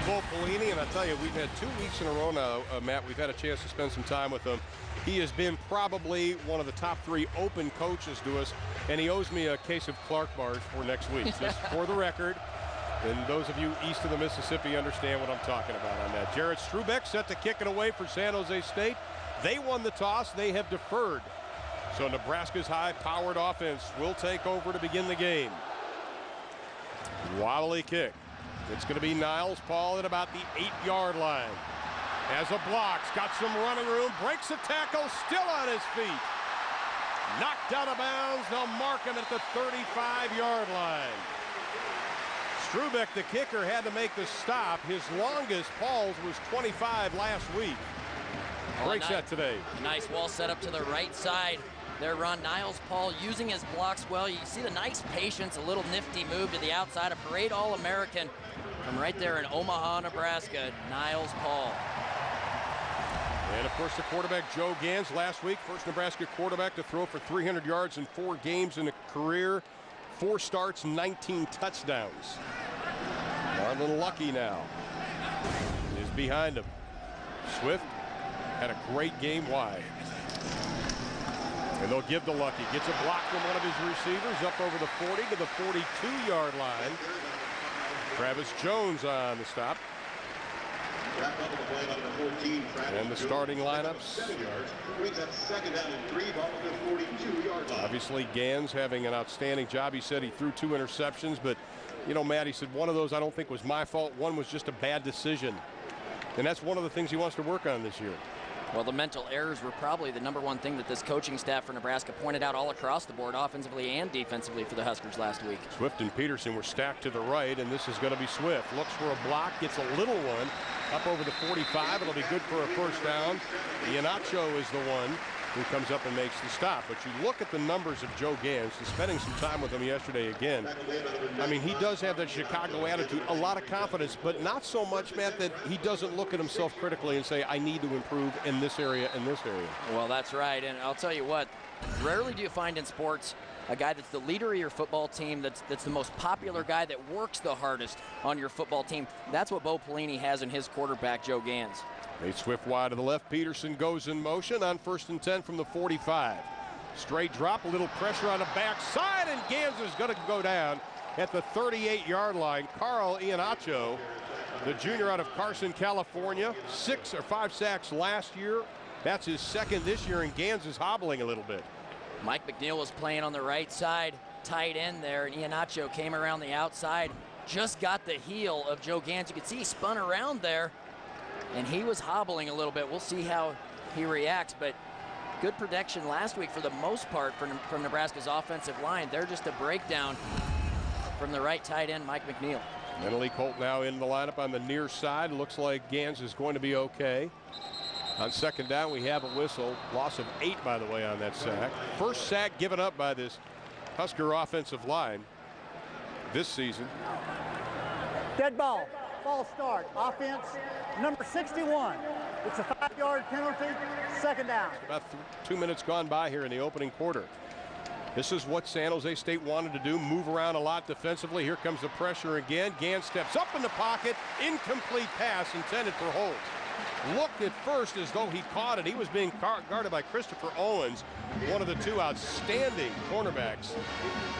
Bo Pelini, and I tell you, we've had 2 weeks in a row now, Matt, we've had a chance to spend some time with him. He has been probably one of the top 3 open coaches to us, and he owes me a case of Clark bars for next week, just for the record. And those of you east of the Mississippi understand what I'm talking about on that. Jared Strubeck set to kick it away for San Jose State. They won the toss. They have deferred. So Nebraska's high-powered offense will take over to begin the game. Wobbly kick. It's going to be Niles Paul at about the 8-yard line. As a blocks, got some running room, breaks a tackle, still on his feet. Knocked out of bounds. They'll mark him at the 35-yard line. Strubeck, the kicker, had to make the stop. His longest, Paul's, was 25 last week. Breaks that today. Nice wall set up to the right side. Their run, Niles Paul using his blocks well. You see the nice patience, a little nifty move to the outside. A parade All-American from right there in Omaha, Nebraska, Niles Paul. And, of course, the quarterback, Joe Gans, last week, first Nebraska quarterback to throw for 300 yards in 4 games in a career. 4 starts, 19 touchdowns. Marlon Lucky now is behind him. Swift had a great game wide. And they'll give to Lucky. Gets a block from one of his receivers up over the 40 to the 42-yard line. Travis Jones on the stop. And the starting lineups. Obviously, Gans having an outstanding job. He said he threw 2 interceptions, but, you know, Matt, he said one of those I don't think was my fault. One was just a bad decision. And that's one of the things he wants to work on this year. Well, the mental errors were probably the #1 thing that this coaching staff for Nebraska pointed out all across the board, offensively and defensively, for the Huskers last week. Swift and Peterson were stacked to the right, and this is going to be Swift. Looks for a block, gets a little one up over the 45. It'll be good for a first down. Iheanacho is the one who comes up and makes the stop. But you look at the numbers of Joe Gans, spending some time with him yesterday again. I mean, he does have that Chicago attitude, a lot of confidence, but not so much, Matt, that he doesn't look at himself critically and say, I need to improve in this area and this area. Well, that's right. And I'll tell you what, rarely do you find in sports a guy that's the leader of your football team, that's the most popular guy, that works the hardest on your football team. That's what Bo Pelini has in his quarterback, Joe Gans. Nate Swift wide to the left. Peterson goes in motion on 1st and 10 from the 45. Straight drop, a little pressure on the backside, and Gans is going to go down at the 38-yard line. Carl Iheanacho, the junior out of Carson, California, 6 or 5 sacks last year. That's his 2nd this year, and Gans is hobbling a little bit. Mike McNeil was playing on the right side, tight end there, and Iheanacho came around the outside, just got the heel of Joe Gans. You could see he spun around there, and he was hobbling a little bit. We'll see how he reacts, but good protection last week for the most part from Nebraska's offensive line. They're just a breakdown from the right tight end, Mike McNeil. Mentally, Colt now in the lineup on the near side. Looks like Gans is going to be okay. On 2nd down, we have a whistle. Loss of 8, by the way, on that sack. First sack given up by this Husker offensive line this season. Dead ball. False start. Offense, number 61. It's a 5-yard penalty. 2nd down. About 2 minutes gone by here in the opening quarter. This is what San Jose State wanted to do, move around a lot defensively. Here comes the pressure again. Gans steps up in the pocket. Incomplete pass intended for Holt. Looked at first as though he caught it. He was being guarded by Christopher Owens, one of the 2 outstanding cornerbacks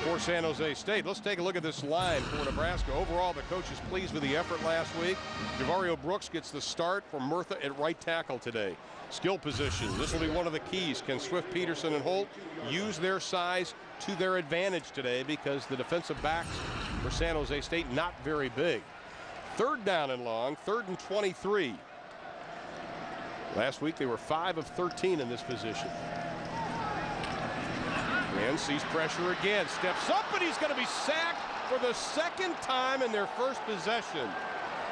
for San Jose State. Let's take a look at this line for Nebraska. Overall, the coach is pleased with the effort last week. Javario Brooks gets the start for Murtha at right tackle today. Skill position. This will be one of the keys. Can Swift, Peterson, and Holt use their size to their advantage today, because the defensive backs for San Jose State not very big. 3rd down and long, 3rd and 23. Last week they were 5 of 13 in this position. And sees pressure again. Steps up, and he's going to be sacked for the 2nd time in their first possession.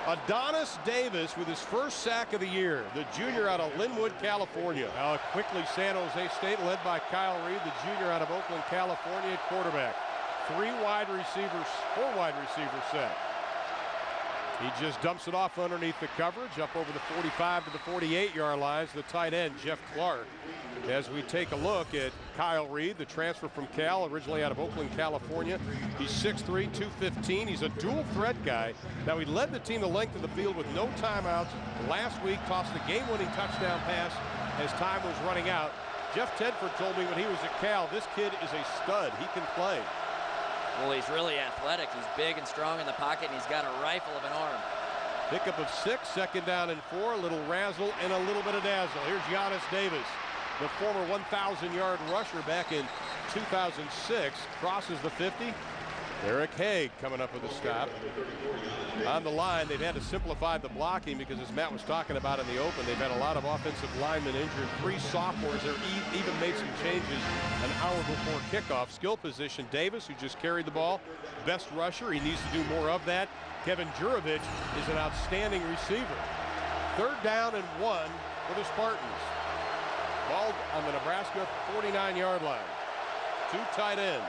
Adonis Davis with his first sack of the year, the junior out of Linwood, California. Now quickly San Jose State led by Kyle Reed, the junior out of Oakland, California at quarterback. 4 wide receivers set. He just dumps it off underneath the coverage, up over the 45 to the 48-yard lines. The tight end, Jeff Clark. As we take a look at Kyle Reed, the transfer from Cal, originally out of Oakland, California. He's 6'3", 215. He's a dual threat guy. Now, he led the team the length of the field with no timeouts. Last week, tossed the game-winning touchdown pass as time was running out. Jeff Tedford told me when he was at Cal, this kid is a stud. He can play. Well, he's really athletic. He's big and strong in the pocket, and he's got a rifle of an arm. Pickup of 6, second down and 4. A little razzle and a little bit of dazzle. Here's Giannis Davis, the former 1,000-yard rusher back in 2006. Crosses the 50. Eric Haig coming up with a stop. On the line, they've had to simplify the blocking because, as Matt was talking about in the open, they've had a lot of offensive linemen injured. 3 sophomores. They're even made some changes an hour before kickoff. Skill position, Davis, who just carried the ball, best rusher. He needs to do more of that. Kevin Jurovich is an outstanding receiver. Third down and 1 for the Spartans. Ball on the Nebraska 49-yard line. 2 tight ends.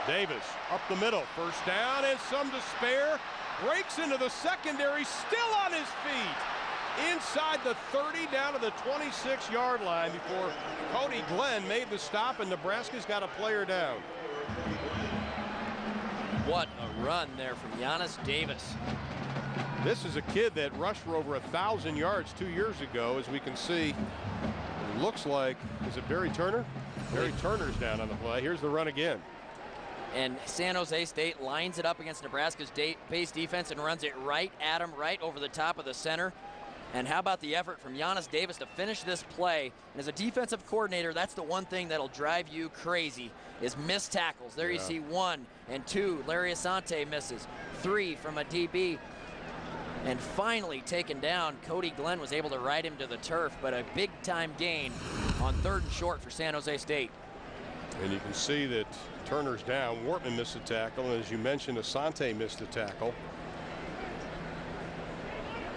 Davis up the middle, first down and some to spare. Breaks into the secondary, still on his feet. Inside the 30, down to the 26-yard line before Cody Glenn made the stop, and Nebraska's got a player down. What a run there from Giannis Davis. This is a kid that rushed for over 1,000 yards 2 years ago. As we can see, it looks like, is it Barry Turner? Barry Turner's down on the play. Here's the run again. And San Jose State lines it up against Nebraska's base defense and runs it right at him, right over the top of the center. And how about the effort from Giannis Davis to finish this play? And as a defensive coordinator, that's the one thing that'll drive you crazy, is missed tackles. There you see 1 and 2. Larry Asante misses. 3 from a DB. And finally taken down, Cody Glenn was able to ride him to the turf, but a big-time gain on 3rd and short for San Jose State. And you can see that Turner's down. Wortman missed a tackle, and as you mentioned, Asante missed a tackle.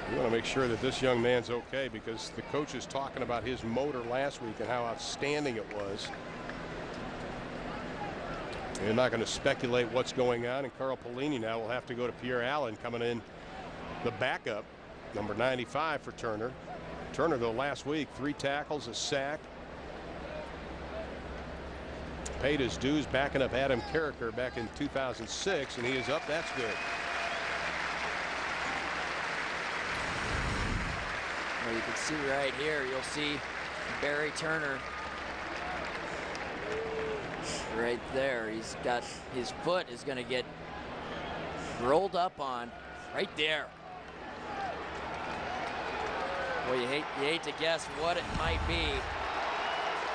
We want to make sure that this young man's okay, because the coach is talking about his motor last week and how outstanding it was. They're not going to speculate what's going on, and Carl Pelini now will have to go to Pierre Allen coming in, the backup, number 95 for Turner. Turner, though, last week, 3 tackles, a sack. Paid his dues backing up Adam Carricker back in 2006, and he is up. That's good. Well, you can see right here, you'll see Barry Turner right there. He's got his foot is going to get rolled up on right there. Well, you hate to guess what it might be.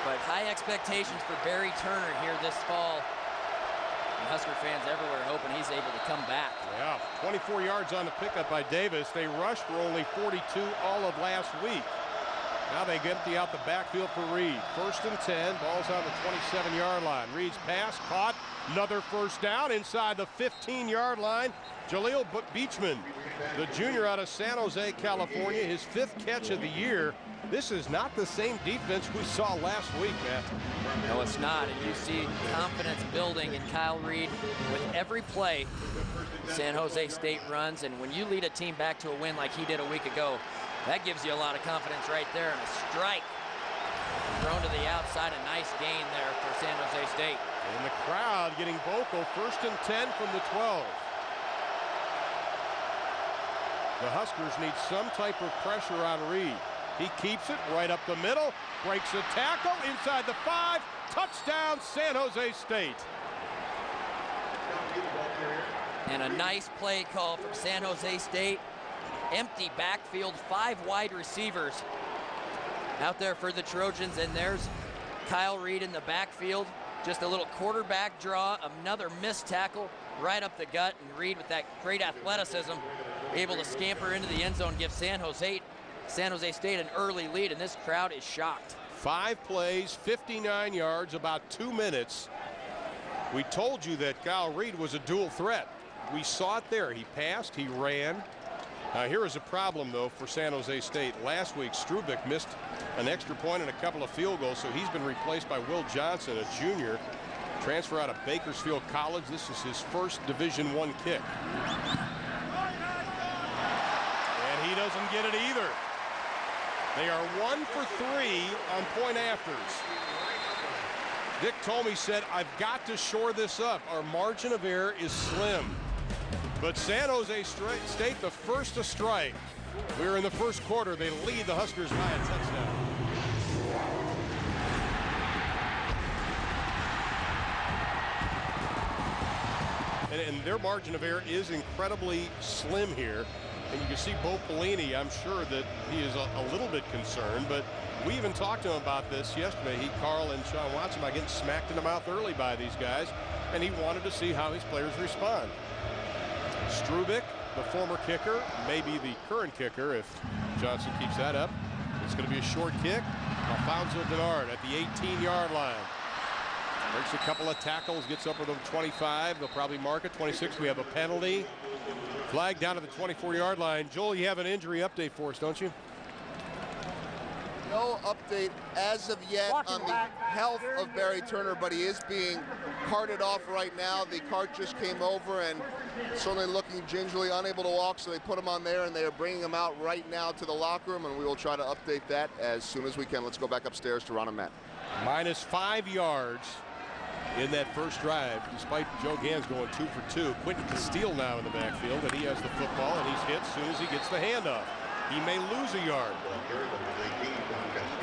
But high expectations for Barry Turner here this fall. And Husker fans everywhere hoping he's able to come back. Yeah, 24 yards on the pickup by Davis. They rushed for only 42 all of last week. Now they empty out the backfield for Reed. 1st and 10, ball's on the 27-yard line. Reed's pass caught, another first down inside the 15-yard line. Jaleel Beachman, the junior out of San Jose, California, his 5th catch of the year. This is not the same defense we saw last week, Matt. No, it's not. And you see confidence building in Kyle Reed with every play San Jose State runs. And when you lead a team back to a win like he did a week ago, that gives you a lot of confidence right there. And a strike thrown to the outside. A nice gain there for San Jose State. And the crowd getting vocal. 1st and 10 from the 12. The Huskers need some type of pressure on Reed. He keeps it right up the middle, breaks a tackle inside the 5, touchdown San Jose State. And a nice play call from San Jose State. Empty backfield, 5 wide receivers out there for the Trojans, and there's Kyle Reed in the backfield. Just a little quarterback draw, another missed tackle right up the gut, and Reed with that great athleticism able to scamper into the end zone, give San Jose State an early lead, and this crowd is shocked. 5 plays, 59 yards, about 2 minutes. We told you that Kyle Reed was a dual threat. We saw it there. He passed, he ran. Here is a problem, though, for San Jose State. Last week, Strubick missed an extra point and a couple of field goals, so he's been replaced by Will Johnson, a junior. Transfer out of Bakersfield College. This is his first Division I kick. And he doesn't get it either. They are 1 for 3 on point afters. Dick Tomey said, I've got to shore this up. Our margin of error is slim. But San Jose State, the first to strike. We're in the first quarter. They lead the Huskers by a touchdown. And their margin of error is incredibly slim here. And you can see Bo Pelini, I'm sure that he is a little bit concerned, but we even talked to him about this yesterday. Carl and Sean Watson about getting smacked in the mouth early by these guys, and he wanted to see how his players respond. Strubick, the former kicker, maybe the current kicker if Johnson keeps that up. It's going to be a short kick. Alfonso Denard at the 18-yard line. Breaks a couple of tackles, gets up to the 25. They'll probably mark it. 26, we have a penalty. Flag down to the 24-yard line. Joel, you have an injury update for us, don't you? No update as of yet on the health of Barry Turner, but he is being carted off right now. The cart just came over and certainly looking gingerly, unable to walk, so they put him on there, and they are bringing him out right now to the locker room, and we will try to update that as soon as we can. Let's go back upstairs to Ron and Matt. -5 yards in that first drive, despite Joe Gans going 2 for 2. Quentin Castile now in the backfield, and he has the football, and he's hit as soon as he gets the handoff. He may lose a yard.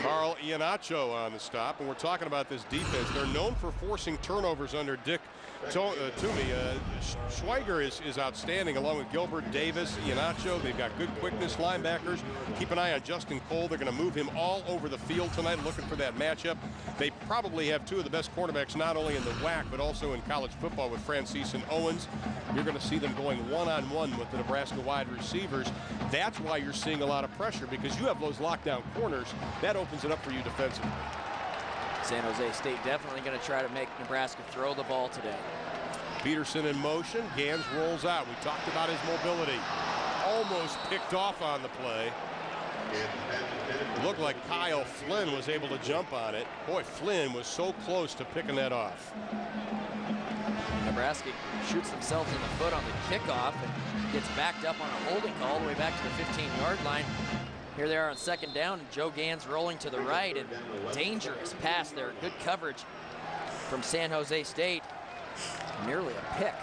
Carl Iannaccio on the stop, and we're talking about this defense. They're known for forcing turnovers under Dick Tomey. Schweiger is outstanding, along with Gilbert, Davis, Iannaccio. They've got good quickness linebackers. Keep an eye on Justin Cole. They're going to move him all over the field tonight, looking for that matchup. They probably have 2 of the best cornerbacks, not only in the WAC, but also in college football with Francis and Owens. You're going to see them going one-on-one with the Nebraska wide receivers. That's why you're seeing a lot of pressure, because you have those lockdown corners. That opens it up for you defensively. San Jose State definitely going to try to make Nebraska throw the ball today. Peterson in motion. Gans rolls out. We talked about his mobility. Almost picked off on the play. It looked like Kyle Flynn was able to jump on it. Boy, Flynn was so close to picking that off. Nebraska shoots themselves in the foot on the kickoff and gets backed up on a holding call all the way back to the 15-yard line. Here they are on second down, and Joe Gans rolling to the right, and dangerous pass there. Good coverage from San Jose State. Nearly a pick.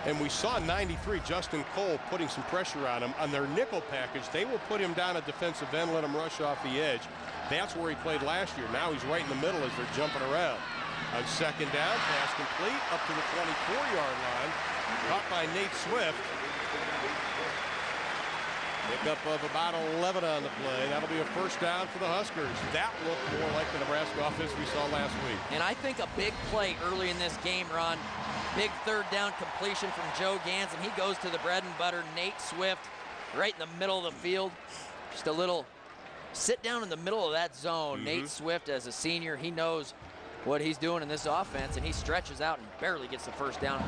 And we saw 93, Justin Cole, putting some pressure on him. On their nickel package, they will put him down at defensive end, let him rush off the edge. That's where he played last year. Now he's right in the middle as they're jumping around. On second down, pass complete up to the 24-yard line. Caught by Nate Swift. Pickup of about 11 on the play. That'll be a first down for the Huskers. That looked more like the Nebraska offense we saw last week. And I think a big play early in this game, Ron. Big third down completion from Joe Gans, and he goes to the bread and butter, Nate Swift, right in the middle of the field. Just a little sit down in the middle of that zone. Nate Swift, as a senior, he knows what he's doing in this offense, and he stretches out and barely gets the first down.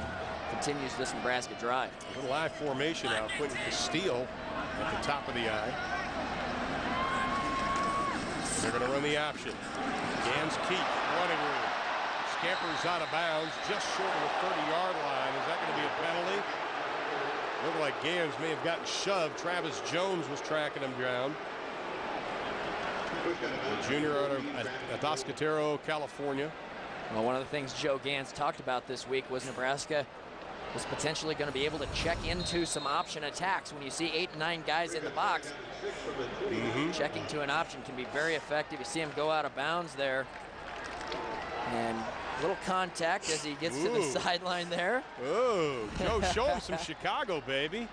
Continues this Nebraska drive. A little live formation now. Quentin Castile at the top of the eye. They're going to run the option. Gans keep running room. Scampers out of bounds just short of the 30-yard line. Is that going to be a penalty? Looked like Gans may have gotten shoved. Travis Jones was tracking him down. The junior out of Atascadero, California. Well, one of the things Joe Gans talked about this week was Nebraska was potentially going to be able to check into some option attacks. When you see 8 and 9 guys in the box, checking to an option can be very effective. You see him go out of bounds there. And a little contact as he gets to the sideline there. Oh, Joe, show him some Chicago, baby.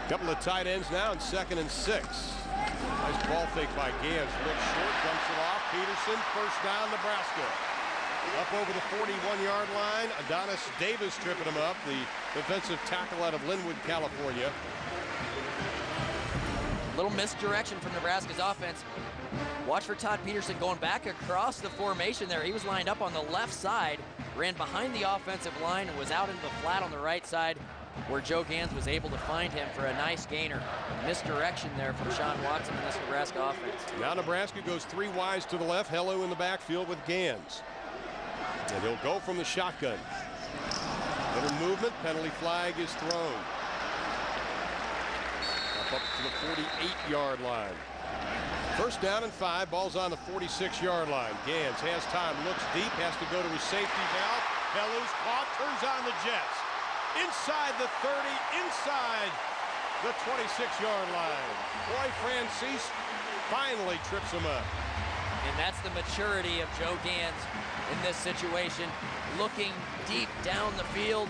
Couple of tight ends now in 2nd and 6. Nice ball fake by Gans. Looks short, dumps it off. Peterson, first down, Nebraska. Up over the 41-yard line. Adonis Davis tripping him up, the defensive tackle out of Linwood, California. Little misdirection from Nebraska's offense. Watch for Todd Peterson going back across the formation there. He was lined up on the left side, ran behind the offensive line, and was out into the flat on the right side, where Joe Gans was able to find him for a nice gainer. Misdirection there from Sean Watson in this Nebraska offense. Now Nebraska goes 3 wides to the left. Hello in the backfield with Gans. And he'll go from the shotgun. Little movement, penalty flag is thrown. Up to the 48-yard line. First down and 5, ball's on the 46-yard line. Gans has time, looks deep, has to go to his safety valve. Hellu's caught, turns on the Jets. Inside the 30, inside the 26-yard line. Boy, Francis finally trips him up. And that's the maturity of Joe Gans in this situation. Looking deep down the field,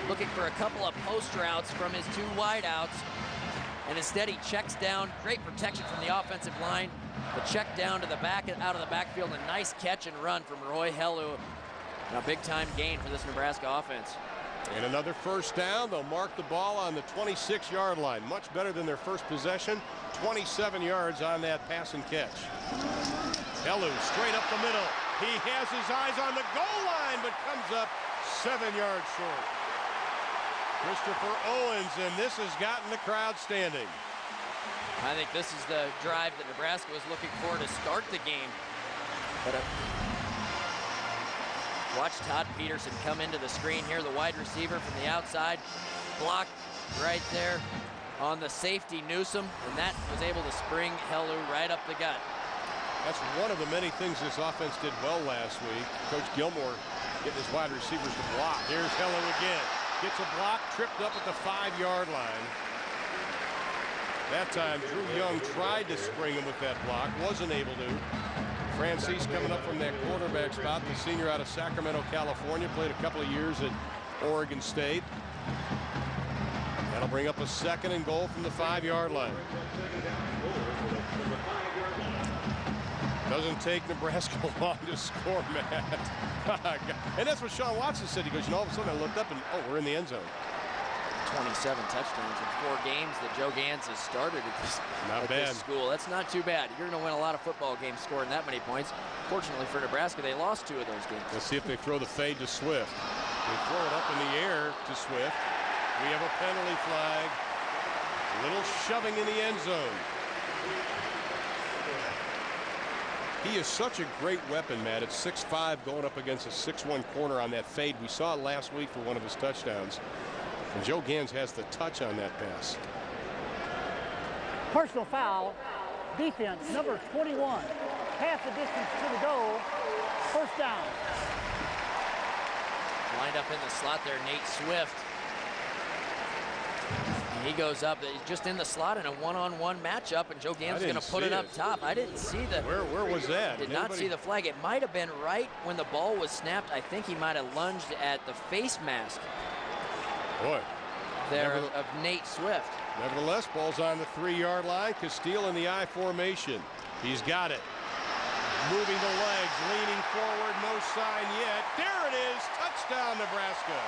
looking for a couple of post routes from his 2 wideouts. And instead he checks down, great protection from the offensive line. The check down to the back, out of the backfield, a nice catch and run from Roy Hellu. And a big time gain for this Nebraska offense. And another first down. They'll mark the ball on the 26-yard line. Much better than their first possession. 27 yards on that pass and catch. Hellu straight up the middle. He has his eyes on the goal line, but comes up 7 yards short. Christopher Owens, and this has gotten the crowd standing. I think this is the drive that Nebraska was looking for to start the game. But watch Todd Peterson come into the screen here, the wide receiver from the outside. Blocked right there on the safety Newsom, and that was able to spring Hellu right up the gut. That's one of the many things this offense did well last week. Coach Gilmore getting his wide receivers to block. Here's Hellu again. Gets a block, tripped up at the 5-yard line. That time, Drew Young tried to spring him with that block, wasn't able to. Francis coming up from that quarterback spot, the senior out of Sacramento, California, played a couple of years at Oregon State. That'll bring up a 2nd and goal from the 5-yard line. Doesn't take Nebraska long to score, Matt. And that's what Sean Watson said. He goes, you know, all of a sudden I looked up and, oh, we're in the end zone. 27 touchdowns in 4 games that Joe Gans has started at this school. That's not too bad. You're going to win a lot of football games scoring that many points. Fortunately for Nebraska, they lost 2 of those games. Let's see if they throw the fade to Swift. They throw it up in the air to Swift. We have a penalty flag. A little shoving in the end zone. He is such a great weapon, Matt. At 6'5", going up against a 6'1" corner on that fade. We saw it last week for one of his touchdowns. And Joe Gans has the touch on that pass. Personal foul, defense, number 21. Half the distance to the goal, first down. Lined up in the slot there, Nate Swift. And he goes up, just in the slot in a one-on-one matchup, and Joe Gans is going to put it up top. I didn't see the... Where was that? Did not see the flag. It might have been right when the ball was snapped. I think he might have lunged at the face mask. Boy. There of Nate Swift. Nevertheless, ball's on the 3-yard line. Castile in the I formation. He's got it. Moving the legs, leaning forward, no sign yet. There it is, touchdown Nebraska.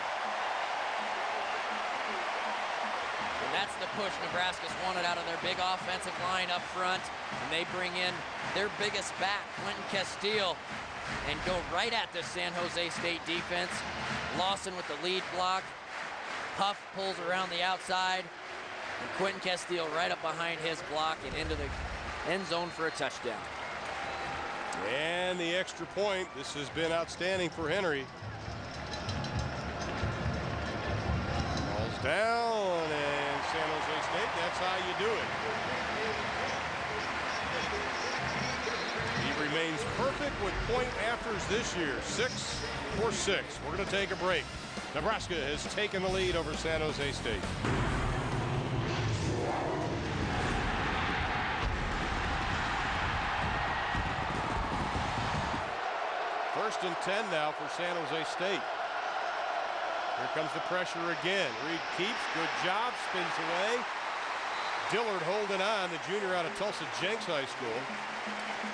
And that's the push Nebraska's wanted out of their big offensive line up front. And they bring in their biggest back, Quentin Castile, and go right at the San Jose State defense. Lawson with the lead block. Huff pulls around the outside, and Quentin Castile right up behind his block and into the end zone for a touchdown. And the extra point. This has been outstanding for Henry. Ball's down, and San Jose State, that's how you do it. He remains perfect with point afters this year, 6 for 6. We're going to take a break. Nebraska has taken the lead over San Jose State. First and 10 now for San Jose State. Here comes the pressure again. Reed keeps, good job, spins away. Dillard holding on, the junior out of Tulsa Jenks High School.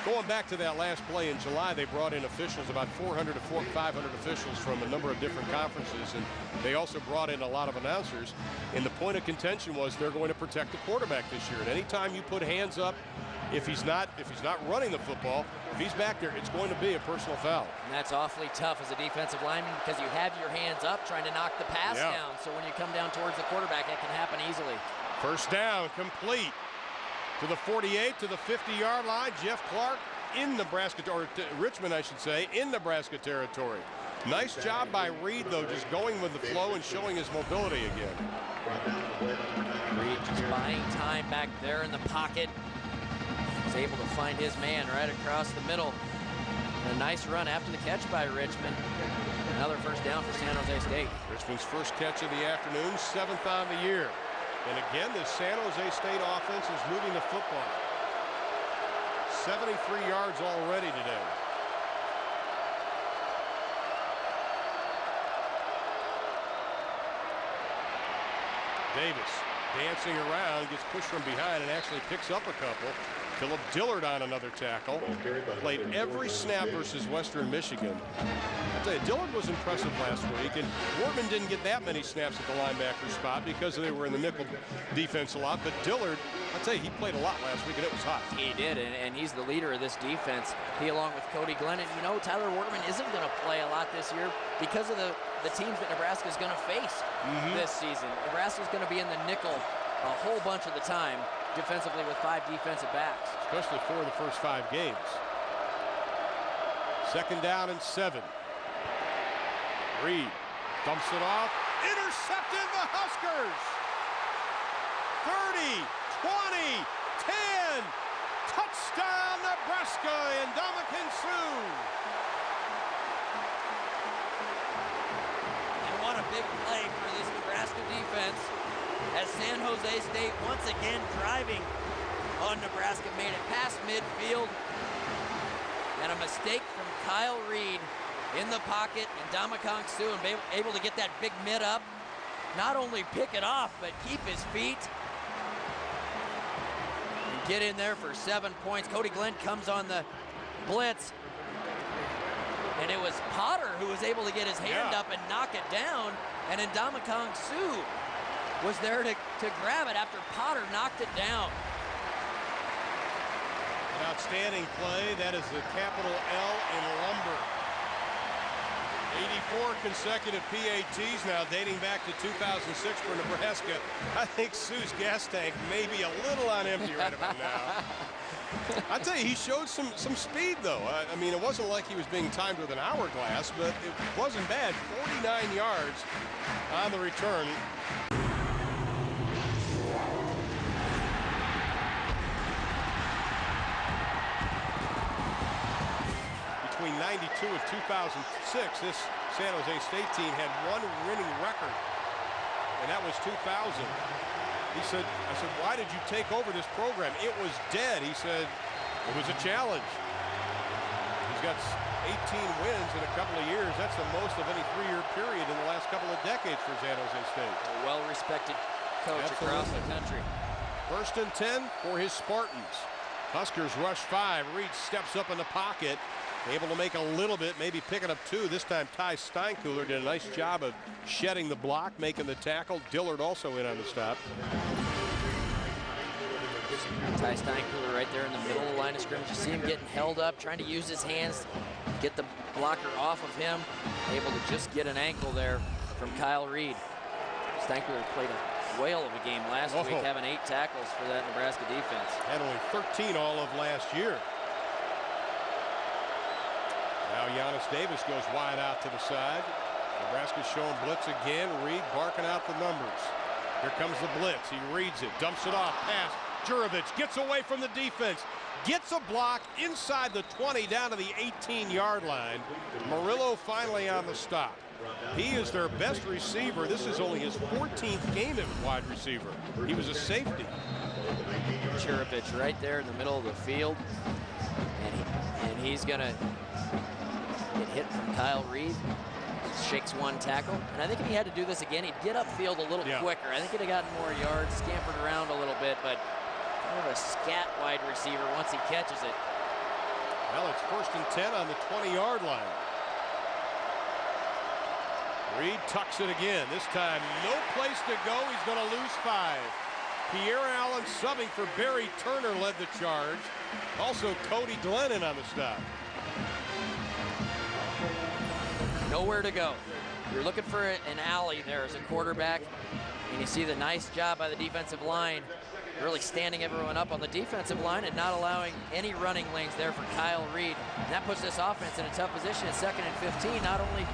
Going back to that last play in July, they brought in officials, about 400 to 500 officials from a number of different conferences, and they also brought in a lot of announcers. And the point of contention was they're going to protect the quarterback this year. And anytime you put hands up, if he's not running the football, if he's back there, it's going to be a personal foul. And that's awfully tough as a defensive lineman because you have your hands up trying to knock the pass down. So when you come down towards the quarterback, it can happen easily. First down, complete. To the 48, to the 50-yard line. Jeff Clark in Nebraska, or Richmond, I should say, in Nebraska territory. Nice job by Reed, though, just going with the flow and showing his mobility again. Reed just buying time back there in the pocket. He's able to find his man right across the middle. And a nice run after the catch by Richmond. Another first down for San Jose State. Richmond's first catch of the afternoon, 7th on the year. And again, the San Jose State offense is moving the football. 73 yards already today. Davis dancing around, gets pushed from behind and actually picks up a couple. Philip Dillard on another tackle. Played every snap versus Western Michigan. I tell you, Dillard was impressive last week, and Wortman didn't get that many snaps at the linebacker spot because they were in the nickel defense a lot. But Dillard, I tell you, he played a lot last week, and it was hot. He did, and he's the leader of this defense. He, along with Cody Glenn, and you know, Tyler Wortman isn't going to play a lot this year because of the teams that Nebraska is going to face this season. Nebraska is going to be in the nickel a whole bunch of the time defensively with 5 defensive backs. Especially for the first 5 games. 2nd down and 7. Reed dumps it off. Intercepted the Huskers. 30, 20, 10. Touchdown Nebraska and Ndamukong Suh. And what a big play for this Nebraska defense as San Jose State once again driving on Nebraska, made it past midfield. And a mistake from Kyle Reed in the pocket, and Ndamukong Suh and able to get that big mid up. Not only pick it off, but keep his feet and get in there for 7 points. Cody Glenn comes on the blitz, and it was Potter who was able to get his hand up and knock it down, and Ndamukong Suh was there to grab it after Potter knocked it down. An outstanding play. That is the capital L in lumber. 84 consecutive PATs now, dating back to 2006 for Nebraska. I think Suh's gas tank may be a little on empty right about now. I tell you, he showed some speed, though. I mean, it wasn't like he was being timed with an hourglass, but it wasn't bad. 49 yards on the return. Between 92 and 2006, this San Jose State team had 1 winning record, and that was 2000. He said, I said, why did you take over this program? It was dead. He said, it was a challenge. He's got 18 wins in a couple of years. That's the most of any 3-year period in the last couple of decades for San Jose State. A well-respected coach across the country. 1st and 10 for his Spartans. Huskers rush 5. Reed steps up in the pocket. Able to make a little bit, maybe picking up 2. This time Ty Steinkuhler did a nice job of shedding the block, making the tackle. Dillard also in on the stop. Ty Steinkuhler right there in the middle of the line of scrimmage. You see him getting held up, trying to use his hands, get the blocker off of him. Able to just get an ankle there from Kyle Reed. Steinkuhler played a whale of a game last week, having 8 tackles for that Nebraska defense. Had only 13 all of last year. Now Giannis Davis goes wide out to the side. Nebraska's showing blitz again. Reed barking out the numbers. Here comes the blitz. He reads it, dumps it off, pass. Jurovich gets away from the defense. Gets a block inside the 20 down to the 18-yard line. Murillo finally on the stop. He is their best receiver. This is only his 14th game at wide receiver. He was a safety. Jurovich right there in the middle of the field. And he's going to get hit from Kyle Reed. Shakes 1 tackle. And I think if he had to do this again, he'd get upfield a little quicker. I think he'd have gotten more yards, scampered around a little bit, but kind of a scat wide receiver once he catches it. Well, it's 1st and 10 on the 20-yard line. Reed tucks it again. This time, no place to go. He's going to lose 5. Pierre Allen subbing for Barry Turner led the charge. Also, Cody Glennon on the stop. Nowhere to go. You're looking for an alley there as a quarterback, and you see the nice job by the defensive line really standing everyone up on the defensive line and not allowing any running lanes there for Kyle Reed. And that puts this offense in a tough position at 2nd and 15, not only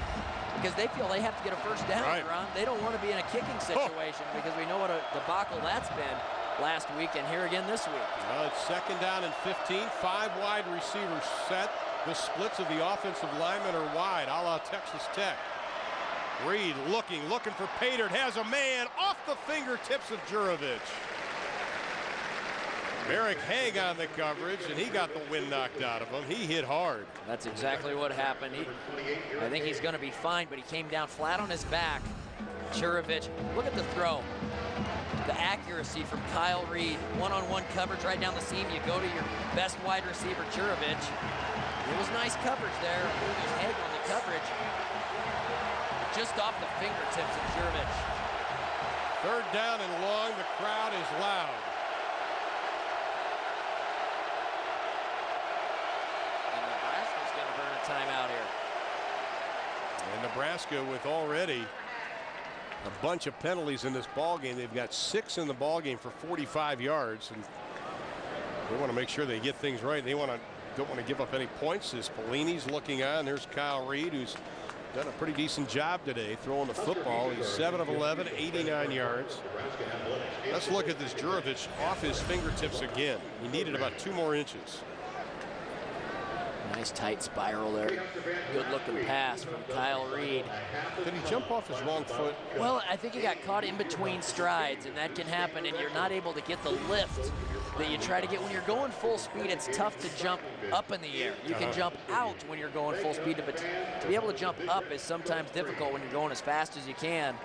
because they feel they have to get a first down, Ron. They don't want to be in a kicking situation because we know what a debacle that's been last week and here again this week. Well, it's 2nd down and 15, 5 wide receivers set. The splits of the offensive linemen are wide, a la Texas Tech. Reed looking for Patert, has a man off the fingertips of Jurovich. Eric Haig on the coverage, and he got the wind knocked out of him. He hit hard. That's exactly what happened. I think he's going to be fine, but he came down flat on his back. Jurovich, look at the throw. The accuracy from Kyle Reed. One-on-one coverage right down the seam. You go to your best wide receiver, Jurovich. It was nice coverage there. I believe it was Haig on the coverage. Just off the fingertips of Jurovich. 3rd down and long. The crowd is loud. And Nebraska's going to burn a timeout here. And Nebraska with already a bunch of penalties in this ball game. They've got 6 in the ball game for 45 yards, and they want to make sure they get things right. They don't want to give up any points. As Pelini's looking on, there's Kyle Reed, who's done a pretty decent job today throwing the football. He's 7 of 11, 89 yards. Let's look at this Jurovich off his fingertips again. He needed about 2 more inches. Nice tight spiral there. Good looking pass from Kyle Reed. Did he jump off his wrong foot? Well, I think he got caught in between strides, and that can happen, and you're not able to get the lift that you try to get when you're going full speed. It's tough to jump up in the air. You can jump out when you're going full speed, but to be able to jump up is sometimes difficult when you're going as fast as you can.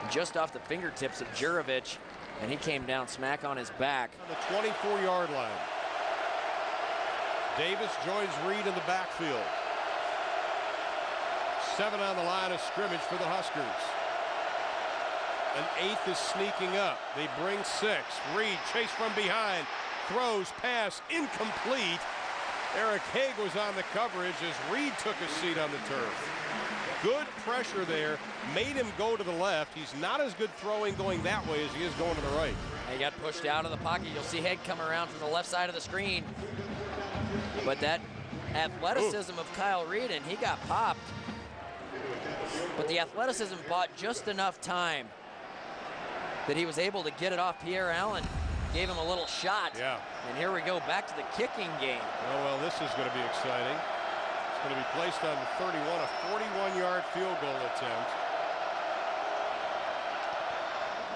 Just off the fingertips of Jurovich, and he came down smack on his back. On the 24-yard line. Davis joins Reed in the backfield. 7 on the line of scrimmage for the Huskers. An 8th is sneaking up. They bring 6. Reed chased from behind. Throws, pass, incomplete. Eric Haig was on the coverage as Reed took a seat on the turf. Good pressure there. Made him go to the left. He's not as good throwing going that way as he is going to the right. He got pushed out of the pocket. You'll see Haig come around from the left side of the screen. But that athleticism of Kyle Reed, and he got popped. But the athleticism bought just enough time that he was able to get it off Pierre Allen. Gave him a little shot. Yeah. And here we go back to the kicking game. Oh, well, this is going to be exciting. It's going to be placed on the 31, a 41-yard field goal attempt.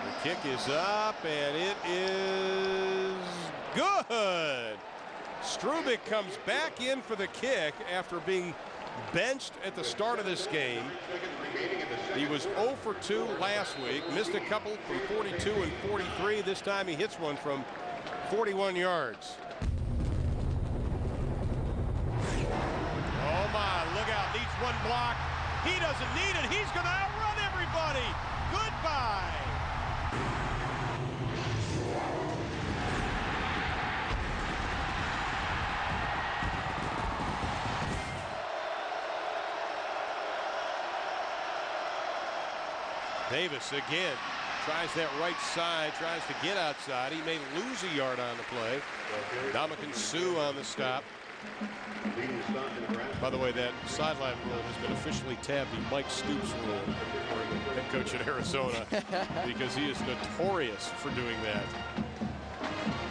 The kick is up, and it is good. Strubik comes back in for the kick after being benched at the start of this game. He was 0 for 2 last week, missed a couple from 42 and 43. This time he hits one from 41 yards. Oh my, look out, needs one block. He doesn't need it, he's gonna outrun everybody. Goodbye. Davis again tries that right side, tries to get outside. He may lose a yard on the play. Dominican Sue on the stop. By the way, that sideline rule has been officially tabbed the Mike Stoops rule, head coach at Arizona, because he is notorious for doing that.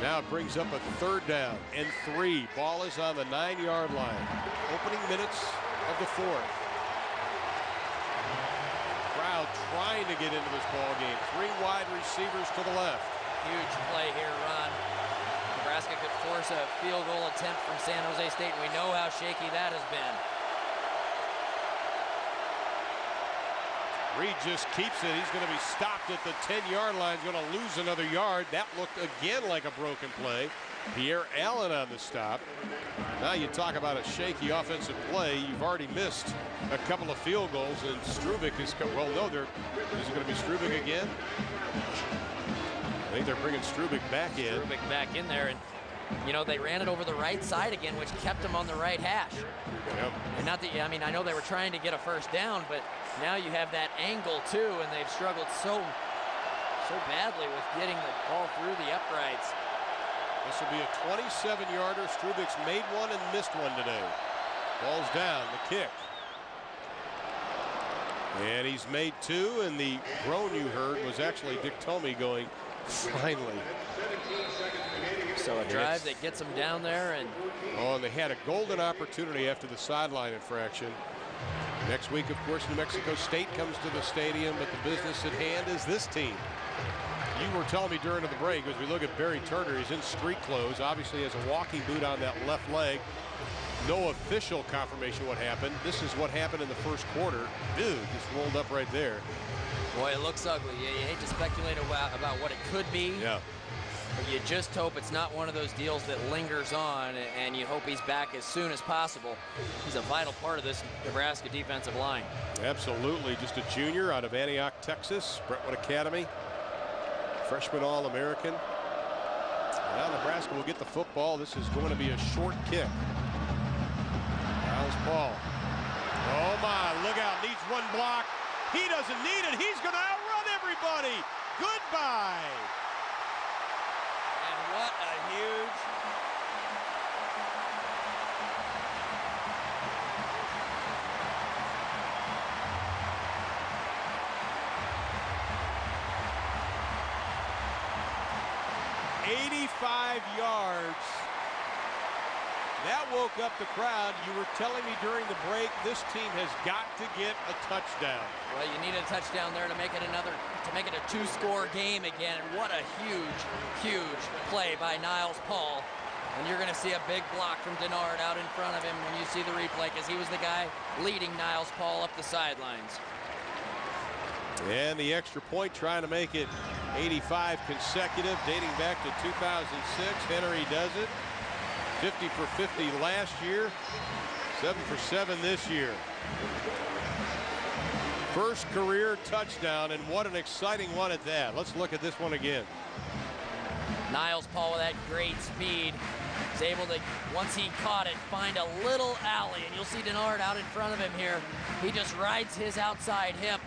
Now it brings up a 3rd down and 3. Ball is on the 9-yard line. Opening minutes of the 4th. Crowd trying to get into this ball game. 3 wide receivers to the left. Huge play here, Ron. Nebraska could force a field goal attempt from San Jose State, and we know how shaky that has been. Reed just keeps it. He's going to be stopped at the 10-yard line. He's going to lose another yard. That looked again like a broken play. Pierre Allen on the stop. Now you talk about a shaky offensive play. You've already missed a couple of field goals, and Strubik is, well, no, is it going to be Strubik again? I think they're bringing Strubik back in. Strubik back in there, and you know, they ran it over the right side again, which kept them on the right hash. Yep. And not that, I mean, I know they were trying to get a first down, but now you have that angle too, and they've struggled so so badly with getting the ball through the uprights. This will be a 27-yarder. Strubik's made one and missed one today. Ball's down, the kick. And he's made two, and the groan you heard was actually Dick Tomey going, finally. So a drive that gets them down there. And oh, and they had a golden opportunity after the sideline infraction. Next week, of course, New Mexico State comes to the stadium, but the business at hand is this team. You were telling me during the break, as we look at Barry Turner, he's in street clothes. Obviously has a walking boot on that left leg. No official confirmation what happened. This is what happened in the first quarter. Dude, just rolled up right there. Boy, it looks ugly. You hate to speculate about what it could be. Yeah. But you just hope it's not one of those deals that lingers on, and you hope he's back as soon as possible. He's a vital part of this Nebraska defensive line. Absolutely. Just a junior out of Antioch, Texas, Brentwood Academy. Freshman All-American. Now Nebraska will get the football. This is going to be a short kick. Niles Paul. Oh my, look out, needs one block. He doesn't need it. He's going to outrun everybody. Goodbye. And what a huge... ...85 yards. That woke up the crowd. You were telling me during the break, this team has got to get a touchdown. Well, you need a touchdown there to make it a two-score game again. And what a huge, huge play by Niles Paul. And you're going to see a big block from Denard out in front of him when you see the replay, because he was the guy leading Niles Paul up the sidelines. And the extra point, trying to make it 85 consecutive, dating back to 2006. Henry does it. 50 for 50 last year, 7 for 7 this year. First career touchdown, and what an exciting one at that. Let's look at this one again. Niles Paul with that great speed is able to, once he caught it, find a little alley, and you'll see Denard out in front of him here. He just rides his outside hip.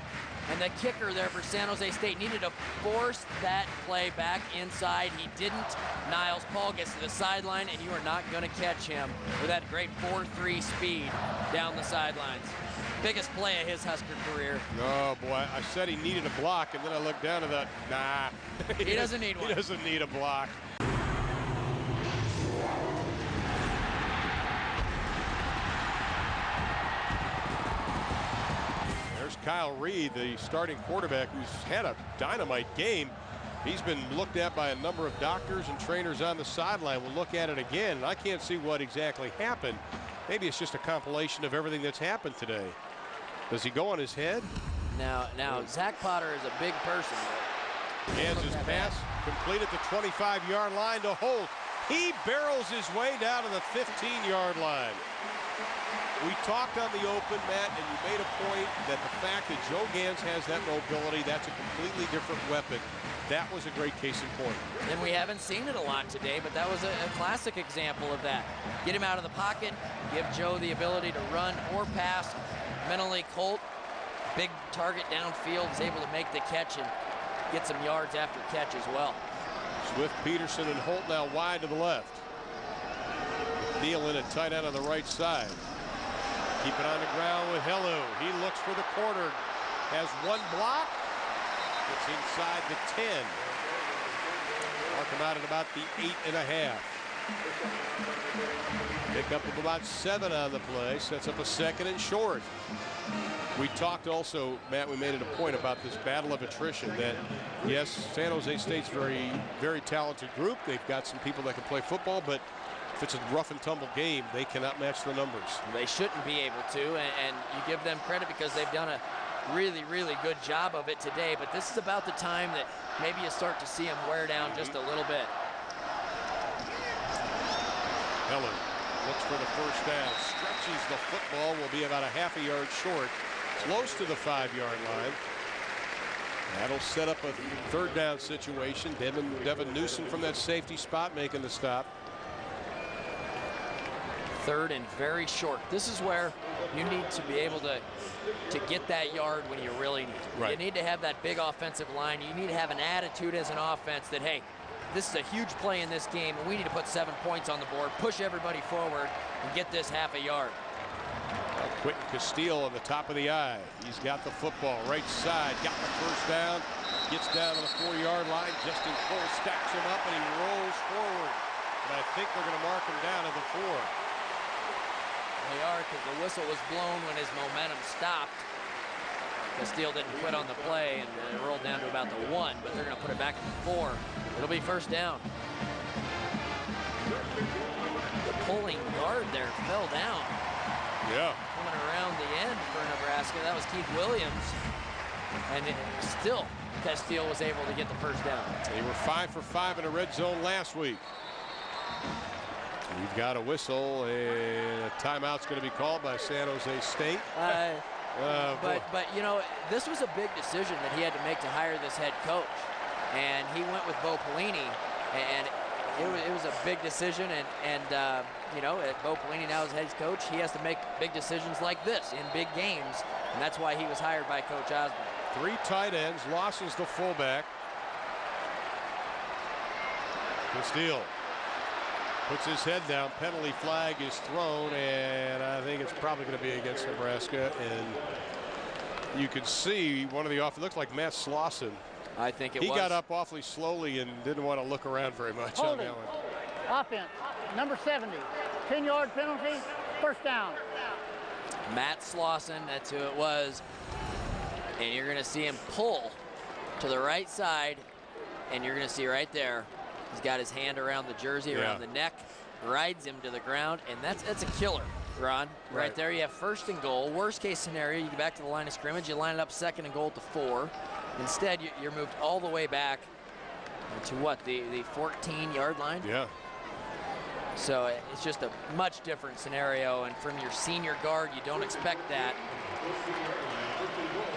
And the kicker there for San Jose State needed to force that play back inside. He didn't. Niles Paul gets to the sideline, and you are not going to catch him with that great 4.3 speed down the sidelines. Biggest play of his Husker career. Oh, boy. I said he needed a block, and then I looked down at that. Nah. He doesn't need one. He doesn't need a block. Kyle Reed, the starting quarterback, who's had a dynamite game. He's been looked at by a number of doctors and trainers on the sideline. We'll look at it again, and I can't see what exactly happened. Maybe it's just a compilation of everything that's happened today. Does he go on his head? Now, Zach Potter is a big person. Kansas pass completed the 25-yard line to Holt. He barrels his way down to the 15-yard line. We talked on the open, Matt, and you made a point that the fact that Joe Gans has that mobility, that's a completely different weapon. That was a great case in point. And we haven't seen it a lot today, but that was a classic example of that. Get him out of the pocket, give Joe the ability to run or pass. Mentally, Colt, big target downfield, is able to make the catch and get some yards after catch as well. Swift, Peterson, and Holt now wide to the left. Neal in at tight end on the right side. Keep it on the ground with Hellu. He looks for the corner. Has one block. It's inside the 10. Mark him out at about the 8.5. Pick up of about 7 on the play. Sets up a second and short. We talked also, Matt, we made it a point about this battle of attrition that, yes, San Jose State's very, very talented group. They've got some people that can play football, but if it's a rough and tumble game, they cannot match the numbers. They shouldn't be able to, and you give them credit because they've done a really, really good job of it today. But this is about the time that maybe you start to see them wear down just a little bit. Hellu looks for the first down. Stretches the football, will be about a half a yard short. Close to the 5-yard line. That'll set up a third down situation. Devin Newsom from that safety spot making the stop. 3rd and very short. This is where you need to be able to get that yard when you really need it. Right. You need to have that big offensive line. You need to have an attitude as an offense that, hey, this is a huge play in this game, and we need to put 7 points on the board, push everybody forward, and get this half a yard. Quentin Castile on the top of the eye. He's got the football right side, got the first down, gets down to the 4-yard line. Justin Cole stacks him up and he rolls forward. But I think they're going to mark him down at the 4. They are, because the whistle was blown when his momentum stopped. Castile didn't quit on the play, and it rolled down to about the 1, but they're going to put it back at the 4. It'll be first down. The pulling guard there fell down. Yeah. Coming around the end for Nebraska, that was Keith Williams. And still, Castile was able to get the first down. They were 5 for 5 in the red zone last week. We've got a whistle, and a timeout's going to be called by San Jose State. But you know, this was a big decision that he had to make to hire this head coach, and he went with Bo Pelini, and it was a big decision. And you know, Bo Pelini now is head coach. He has to make big decisions like this in big games, and that's why he was hired by Coach Osborne. 3 tight ends. Lawson's the fullback. Castile puts his head down. Penalty flag is thrown, and I think it's probably going to be against Nebraska. And you can see one of the off. It looks like Matt Slauson. I think he got up awfully slowly and didn't want to look around very much on that one. Offense, number 70, 10-yard penalty, first down. Matt Slauson, that's who it was. And you're going to see him pull to the right side, and you're going to see right there, he's got his hand around the jersey, around the neck, rides him to the ground, and that's a killer, Ron. Right there, you have 1st and goal. Worst case scenario, you get back to the line of scrimmage, you line it up 2nd and goal at the 4. Instead, you're moved all the way back to what, the 14-yard line? Yeah. So it's just a much different scenario, and from your senior guard, you don't expect that.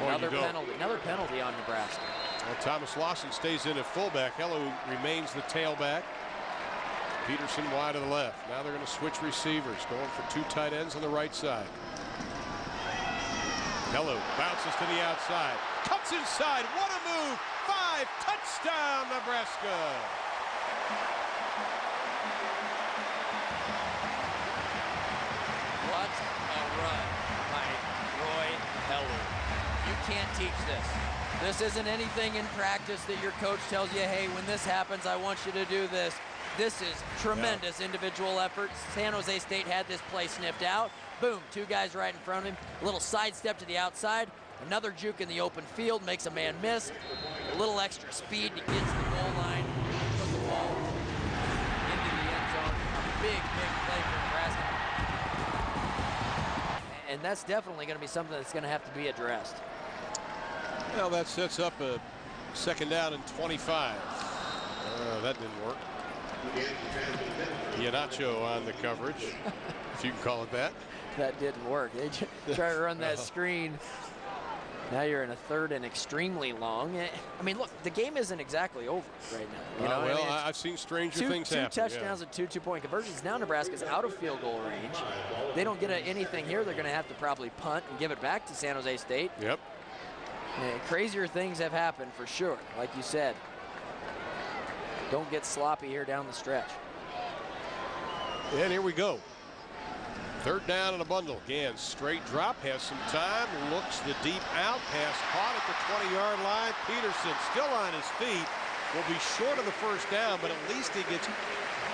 Another penalty on Nebraska. Well, Thomas Lawson stays in at fullback. Hello remains the tailback. Peterson wide to the left. Now they're going to switch receivers, going for 2 tight ends on the right side. Hello bounces to the outside, cuts inside. What a move! 5, touchdown Nebraska. What a run by Roy Hello. You can't teach this. This isn't anything in practice that your coach tells you, hey, when this happens, I want you to do this. This is tremendous individual effort. San Jose State had this play sniffed out. Boom, 2 guys right in front of him. A little sidestep to the outside. Another juke in the open field, makes a man miss. A little extra speed to get to the goal line. Put the ball into the end zone. A big, big play for Nebraska. And that's definitely going to be something that's going to have to be addressed. Well, that sets up a 2nd down and 25. That didn't work. Iannaccio on the coverage, if you can call it that. That didn't work. They try to run that screen. Now you're in a 3rd and extremely long. I mean, look, the game isn't exactly over right now. You know, well, I mean, I've seen stranger things happen. 2 touchdowns and 2 2-point conversions. Now Nebraska's out of field goal range. They don't get anything here. They're going to have to probably punt and give it back to San Jose State. Yep. Crazier things have happened for sure, like you said. Don't get sloppy here down the stretch. And here we go. 3rd down and a bundle. Again, straight drop, has some time, looks the deep out, pass caught at the 20-yard line. Peterson still on his feet, will be short of the first down, but at least he gets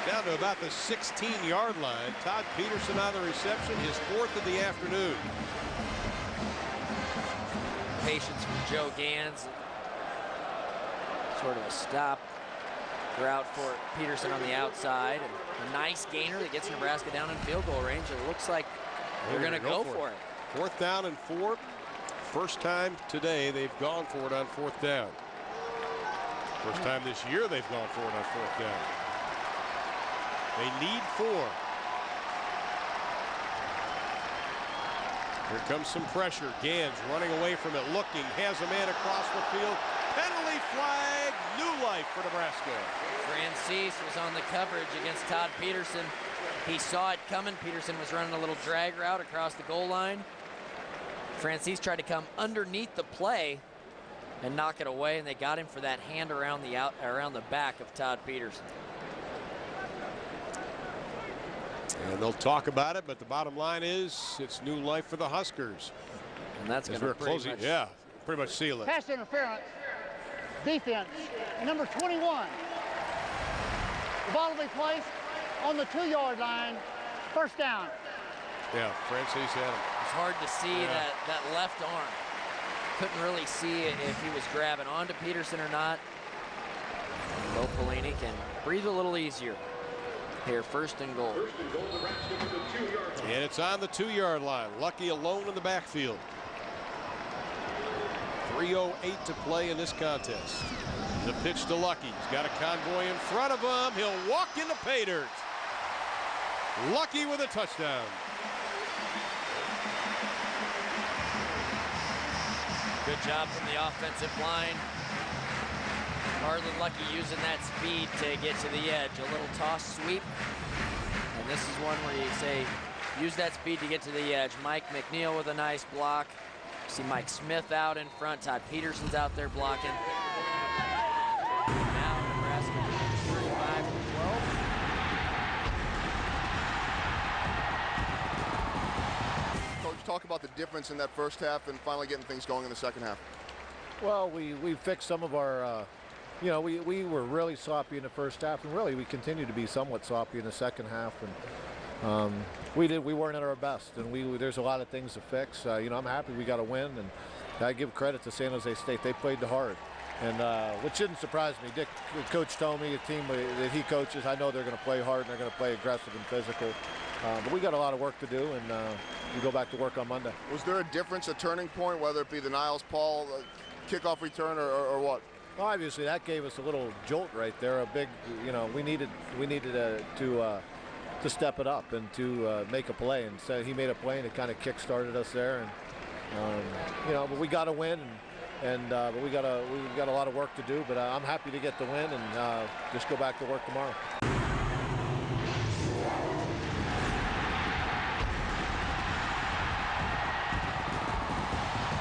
down to about the 16-yard line. Todd Peterson on the reception, his 4th of the afternoon. Patience from Joe Gans. Sort of a stop route for Peterson on the outside. And a nice gainer that gets Nebraska down in field goal range. It looks like they're going to go for it. 4th down and 4. First time today they've gone for it on 4th down. First time this year they've gone for it on 4th down. They need 4. Here comes some pressure. Gans running away from it, looking, has a man across the field. Penalty flag, new life for Nebraska. Francis was on the coverage against Todd Peterson. He saw it coming. Peterson was running a little drag route across the goal line. Francis tried to come underneath the play and knock it away, and they got him for that hand around the back of Todd Peterson. And they'll talk about it, but the bottom line is it's new life for the Huskers. And that's going to pretty much seal it. Pass interference. Defense, number 21. The ball will be placed on the 2-yard line. First down. Yeah, Francis had him. It's hard to see that left arm. Couldn't really see if he was grabbing onto Peterson or not. Bo Pelini can breathe a little easier here. First and goal. And it's on the 2-yard line. Lucky alone in the backfield. 3:08 to play in this contest. The pitch to Lucky. He's got a convoy in front of him. He'll walk into pay dirt. Lucky with a touchdown. Good job from the offensive line. Harlan Lucky using that speed to get to the edge. A little toss sweep. And this is one where you say, use that speed to get to the edge. Mike McNeil with a nice block. See Mike Smith out in front. Todd Peterson's out there blocking. Now Nebraska 35-12. Coach, talk about the difference in that first half and finally getting things going in the second half. Well, we fixed some of our, you know, we were really sloppy in the first half, and really we continued to be somewhat sloppy in the second half. And we weren't at our best, and there's a lot of things to fix. You know, I'm happy we got a win, and I give credit to San Jose State. They played hard, and which didn't surprise me. Dick, the coach, told me a team that he coaches, I know they're going to play hard and they're going to play aggressive and physical. But we got a lot of work to do, and we go back to work on Monday. Was there a difference, a turning point, whether it be the Niles Paul kickoff return or what? Well, obviously that gave us a little jolt right there. A big, you know, we needed to step it up and to make a play, and so he made a play and it kind of kick-started us there. And you know, but we got to win, but we got a lot of work to do. But I'm happy to get the win and just go back to work tomorrow.